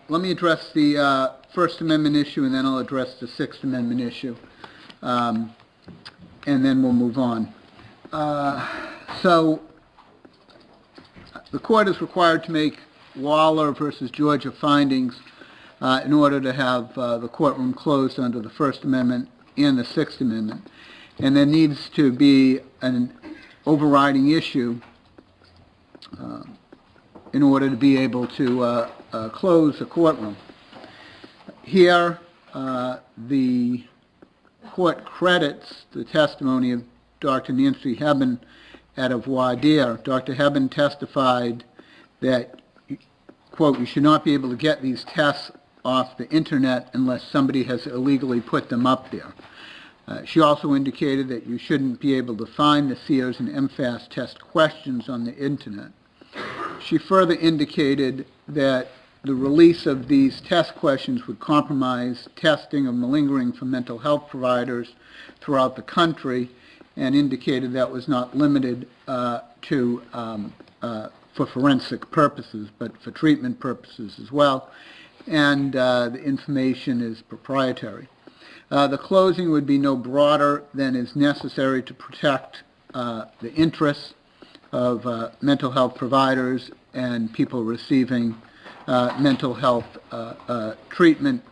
let me address the First Amendment issue, and then I'll address the Sixth Amendment issue, and then we'll move on. So the court is required to make Waller versus Georgia findings in order to have the courtroom closed under the First Amendment and the Sixth Amendment. And there needs to be an overriding issue in order to be able to close a courtroom. Here, the court credits the testimony of Dr. Nancy Hebben out of voir dire. Dr. Hebben testified that, quote, "You should not be able to get these tests off the internet unless somebody has illegally put them up there." She also indicated that you shouldn't be able to find the Sears and MFAS test questions on the internet. She further indicated that the release of these test questions would compromise testing of malingering for mental health providers throughout the country, and indicated that was not limited for forensic purposes, but for treatment purposes as well, and the information is proprietary. The closing would be no broader than is necessary to protect the interests of mental health providers and people receiving mental health treatment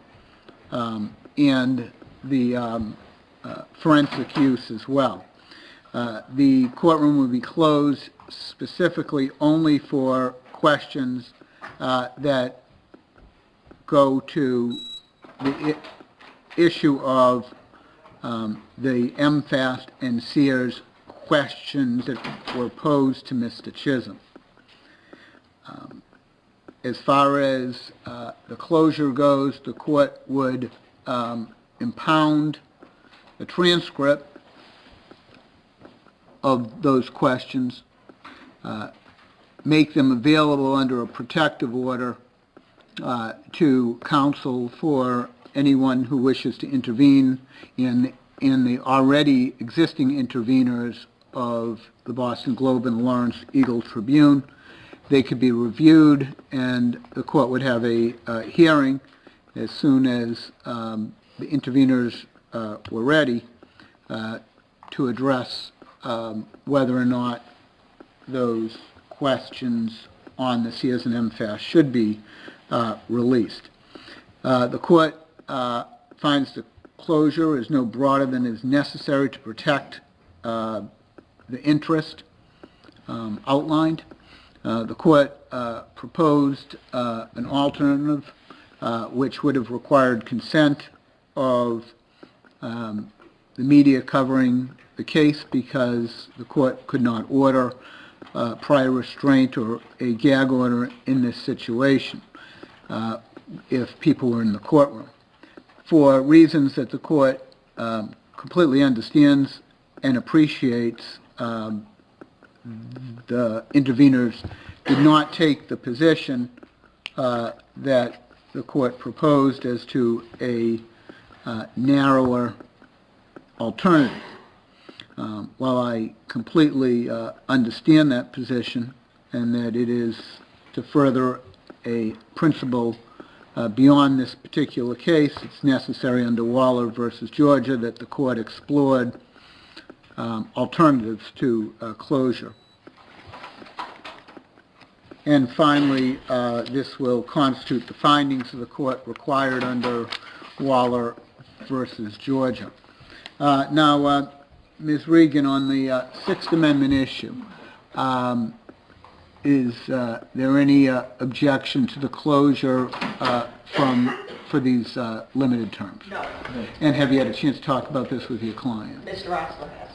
and the forensic use as well. The courtroom will be closed specifically only for questions that go to the issue of the MFAS and Sears questions that were posed to Mr. Chism. As far as the closure goes, the court would impound the transcript of those questions, make them available under a protective order to counsel for anyone who wishes to intervene in the already existing interveners of the Boston Globe and the Lawrence Eagle Tribune. They could be reviewed, and the court would have a hearing as soon as the interveners were ready to address whether or not those questions on the Sears and MFAS should be released. The court finds the closure is no broader than is necessary to protect the interest outlined. The court proposed an alternative which would have required consent of the media covering the case, because the court could not order prior restraint or a gag order in this situation if people were in the courtroom. For reasons that the court completely understands and appreciates, the interveners did not take the position that the court proposed as to a narrower alternative. While I completely understand that position, and that it is to further a principle beyond this particular case, it's necessary under Waller versus Georgia that the court explored alternatives to closure. And finally, this will constitute the findings of the court required under Waller versus Georgia. Now, Ms. Regan, on the Sixth Amendment issue, is there any objection to the closure for these limited terms? No. And have you had a chance to talk about this with your client? Mr. Rossler has.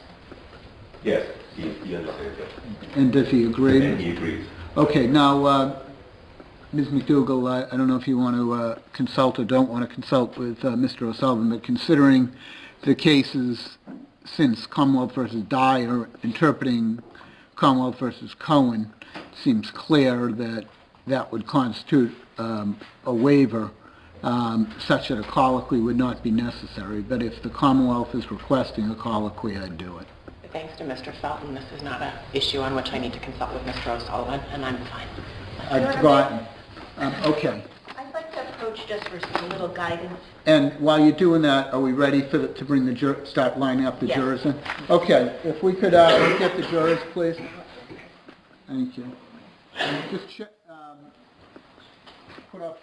Yes, he understands that. And does he agree? And he agrees. Okay, now, Ms. McDougall, I don't know if you want to consult or don't want to consult with Mr. O'Sullivan, but considering the cases since Commonwealth versus Dyer interpreting Commonwealth versus Cohen, it seems clear that that would constitute a waiver such that a colloquy would not be necessary. But if the Commonwealth is requesting a colloquy, I'd do it. Thanks to Mr. Felton, this is not an issue on which I need to consult with Mr. O'Sullivan, and I'm fine. I've forgotten. Okay. I'd like just for a little guidance. And while you're doing that, are we ready to bring the start lining up the Yes. jurors in? Okay, if we could let's get the jurors, please. Thank you. And just check, put up.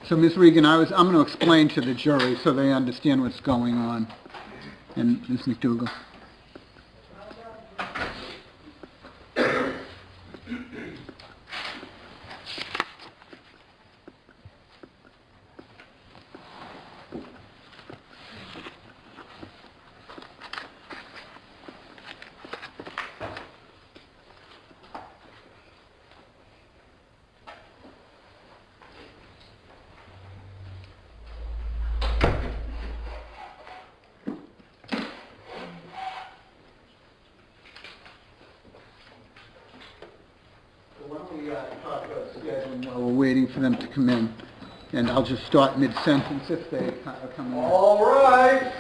So, Ms. Regan, I'm going to explain to the jury so they understand what's going on. And Ms. McDougall. Why don't we talk about scheduling while we're waiting for them to come in, and I'll just start mid-sentence if they are coming in. All right.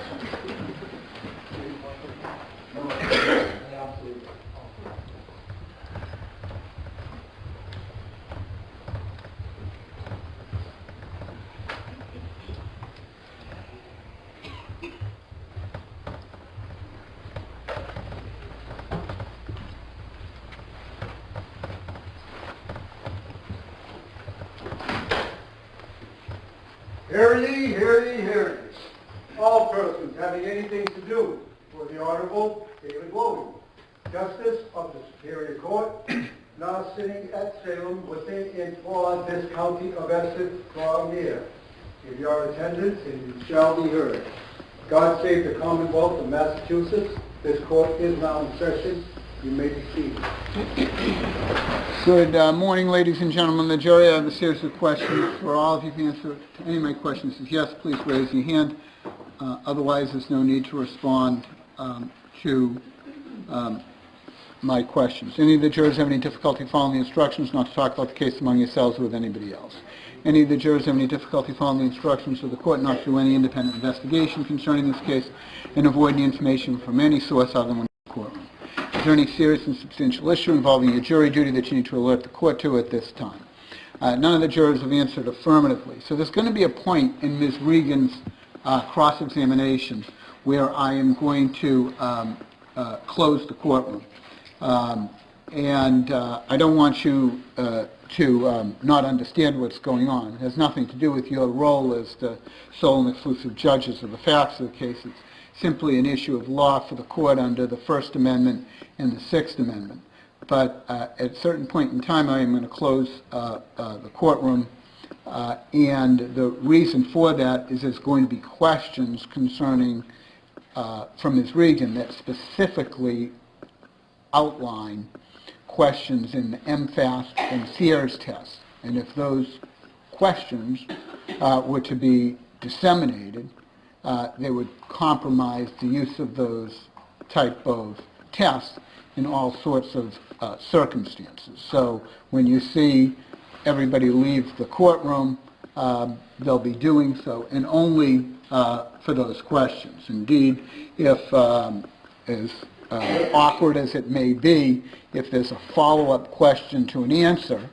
Hear ye, hear ye, hear ye. All persons having anything to do with the Honorable David Logan, Justice of the Superior Court, now sitting at Salem within and for this county of Essex, draw near. Give your attendance and you shall be heard. God save the Commonwealth of Massachusetts. This court is now in session. You may be seated. Good morning, ladies and gentlemen. The jury, I have a series of questions for all of you. If you answer to any of my questions is yes, please raise your hand. Otherwise, there's no need to respond to my questions. Any of the jurors have any difficulty following the instructions not to talk about the case among yourselves or with anybody else? Any of the jurors have any difficulty following the instructions of the court not to do any independent investigation concerning this case and avoid any information from any source other than the courtroom? Is there any serious and substantial issue involving your jury duty that you need to alert the court to at this time? None of the jurors have answered affirmatively. So there's going to be a point in Ms. Regan's cross-examination where I am going to close the courtroom. I don't want you to not understand what's going on. It has nothing to do with your role as the sole and exclusive judges of the facts of the case. It's simply an issue of law for the court under the First Amendment and the Sixth Amendment. But at a certain point in time, I am going to close the courtroom. And the reason for that is there's going to be questions concerning, from Ms. Regan, that specifically outline questions in the MFAS and Sears tests. And if those questions were to be disseminated, they would compromise the use of those type of tests in all sorts of circumstances. So when you see everybody leave the courtroom, they'll be doing so, and only for those questions. Indeed, if, as awkward as it may be, if there's a follow-up question to an answer,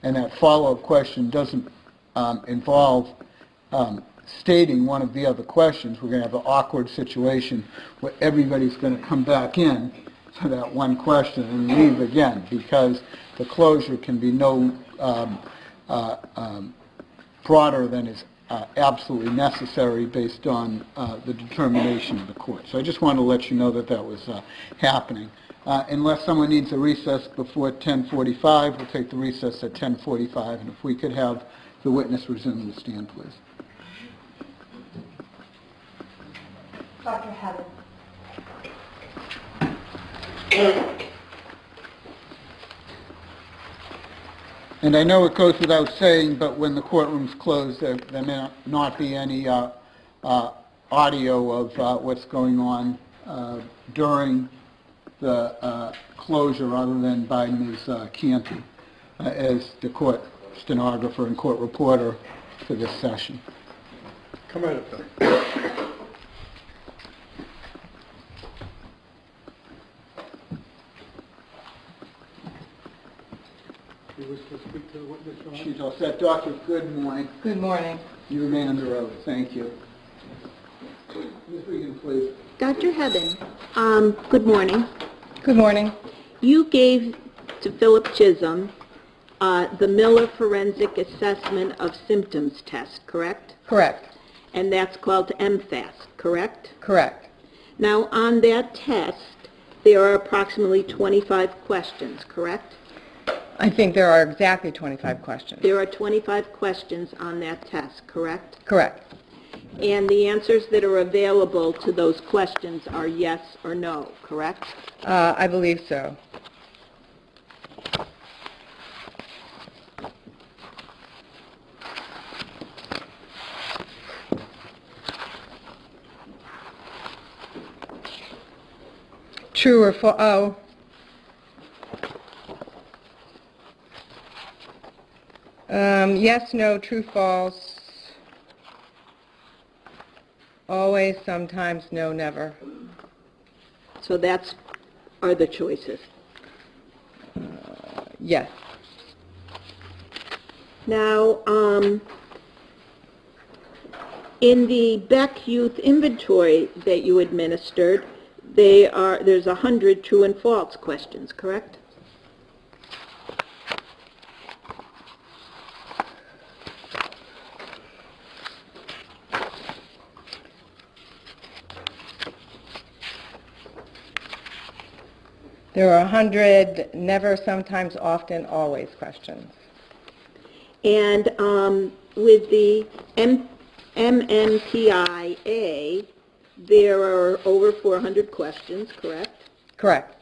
and that follow-up question doesn't involve stating one of the other questions, we're going to have an awkward situation where everybody's going to come back in to that one question and leave again, because the closure can be no broader than is absolutely necessary based on the determination of the court. So I just wanted to let you know that that was happening. Unless someone needs a recess before 10:45, we'll take the recess at 10:45, and if we could have the witness resume the stand, please. Dr. Heaven. And I know it goes without saying, but when the courtroom's closed, there may not be any audio of what's going on during the closure other than by Ms. Canty as the court stenographer and court reporter for this session. Come right up there. You wish to speak to the witness, Your Honor? She's all set. Doctor, good morning. Good morning. You remain under oath. Thank you. Ms. Regan, please. Dr. Heaven, good morning. Good morning. You gave to Philip Chism the Miller Forensic Assessment of Symptoms test, correct? Correct. And that's called MFAS, correct? Correct. Now, on that test, there are approximately 25 questions, correct? I think there are exactly 25 questions. There are 25 questions on that test, correct? Correct. And the answers that are available to those questions are yes or no, correct? I believe so. True or false? Oh. Yes, no, true, false. Always, sometimes, no, never. So that's are the choices. Yes. Now, in the Beck Youth Inventory that you administered, there's 100 true and false questions, correct? There are 100 never, sometimes, often, always questions. And with the MNPIA, there are over 400 questions, correct? Correct.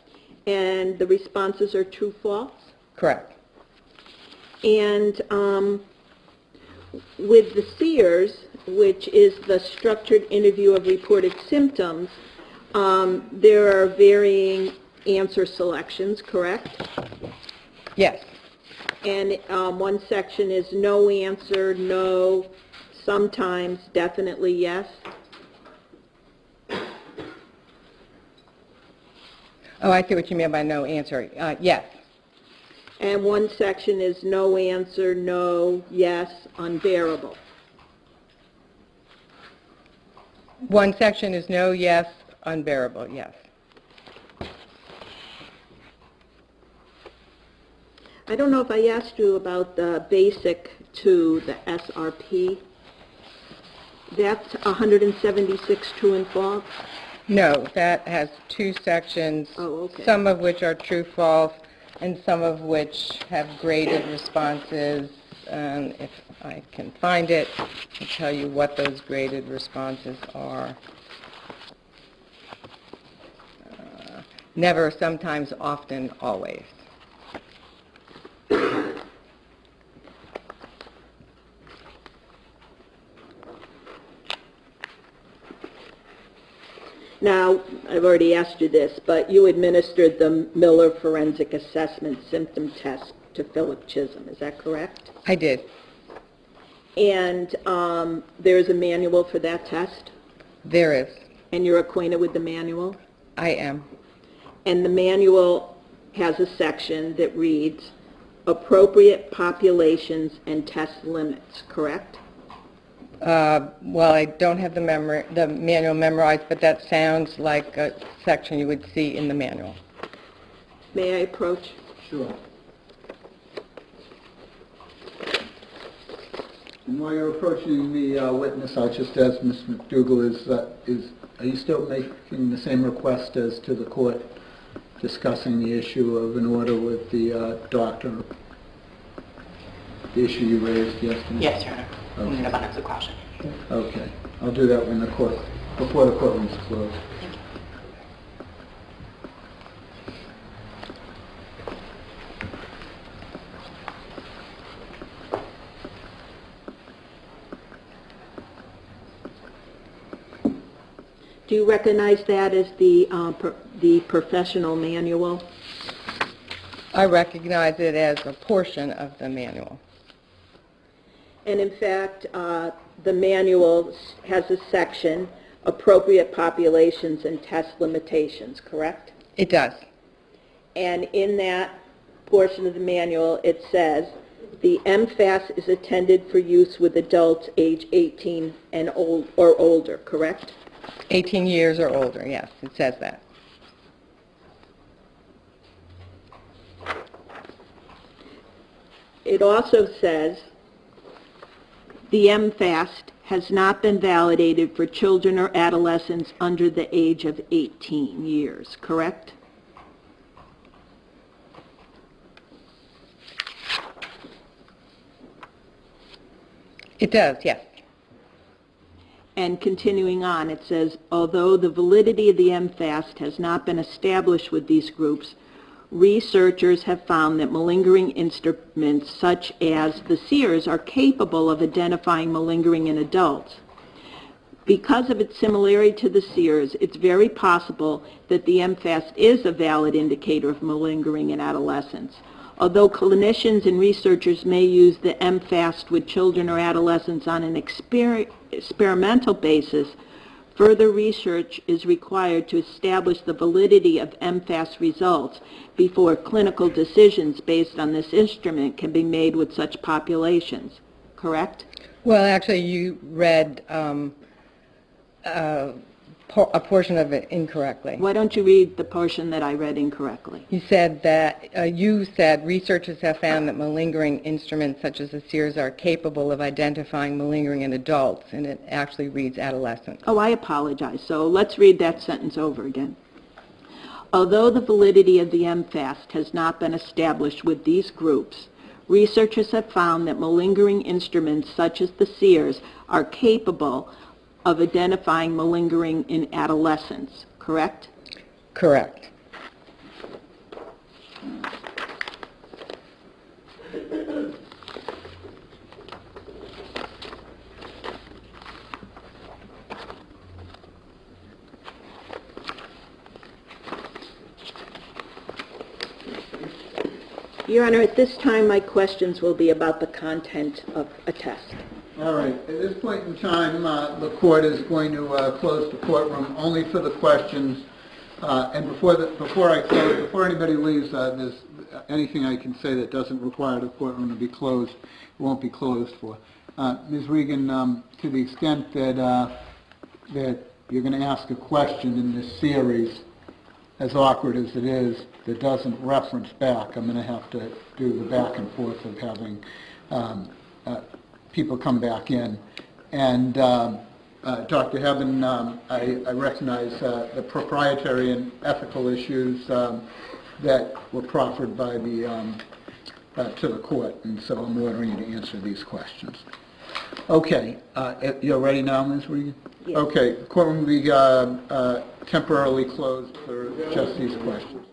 And the responses are true, false? Correct. And with the SEERS, which is the Structured Interview of Reported Symptoms, there are varying answer selections, correct? Yes. And one section is no answer, no, sometimes, definitely yes. Oh, I see what you mean by no answer. Yes. And one section is no answer, no, yes, unbearable. One section is no, yes, unbearable, yes. I don't know if I asked you about the basic to the SRP. That's 176 true and false? No, that has two sections, Oh, okay. some of which are true, false, and some of which have graded responses. If I can find it, I'll tell you what those graded responses are. Never, sometimes, often, always. Now, I've already asked you this, but you administered the Miller Forensic Assessment Symptom Test to Philip Chism, is that correct? I did. And there's a manual for that test? There is. And you're acquainted with the manual? I am. And the manual has a section that reads, appropriate populations and test limits, correct? Well, I don't have the manual memorized, but that sounds like a section you would see in the manual. May I approach? Sure. And while you're approaching the witness, I'll just ask Ms. McDougall, are you still making the same request as to the court discussing the issue of an order with the doctor? The issue you raised yesterday? Yes, Your Honor. Okay. In abundance of caution. Okay. I'll do that when the court before the courtroom is closed. Do you recognize that as the professional manual? I recognize it as a portion of the manual. And in fact, the manual has a section, appropriate populations and test limitations, correct? It does. And in that portion of the manual, it says, the MFAS is intended for use with adults age 18 and or older, correct? 18 years or older, yes, it says that. It also says the MFAS has not been validated for children or adolescents under the age of 18 years, correct? It does, yes. And continuing on, it says, although the validity of the MFAS has not been established with these groups, researchers have found that malingering instruments such as the Sears are capable of identifying malingering in adults. Because of its similarity to the Sears, it's very possible that the MFAS is a valid indicator of malingering in adolescents. Although clinicians and researchers may use the MFAS with children or adolescents on an experimental basis, further research is required to establish the validity of MFAS results before clinical decisions based on this instrument can be made with such populations, correct? Well, actually, you read a portion of it incorrectly. Why don't you read the portion that I read incorrectly? You said that, you said researchers have found that malingering instruments such as the Sears are capable of identifying malingering in adults, and it actually reads adolescents. Oh, I apologize. So let's read that sentence over again. Although the validity of the MFAS has not been established with these groups, researchers have found that malingering instruments such as the Sears are capable of identifying malingering in adolescents, correct? Correct. Your Honor, at this time, my questions will be about the content of a test. All right. At this point in time, the court is going to close the courtroom only for the questions. And before anybody leaves, there's anything I can say that doesn't require the courtroom to be closed, it won't be closed for. Ms. Regan, to the extent that you're going to ask a question in this series, as awkward as it is, that doesn't reference back, I'm going to have to do the back and forth of having people come back in. And Dr. Heaven, I recognize the proprietary and ethical issues that were proffered by the to the court, and so I'm ordering you to answer these questions. Okay, you're ready now, Ms. Regan? Yes. Okay, the courtroom will be temporarily closed for just these questions.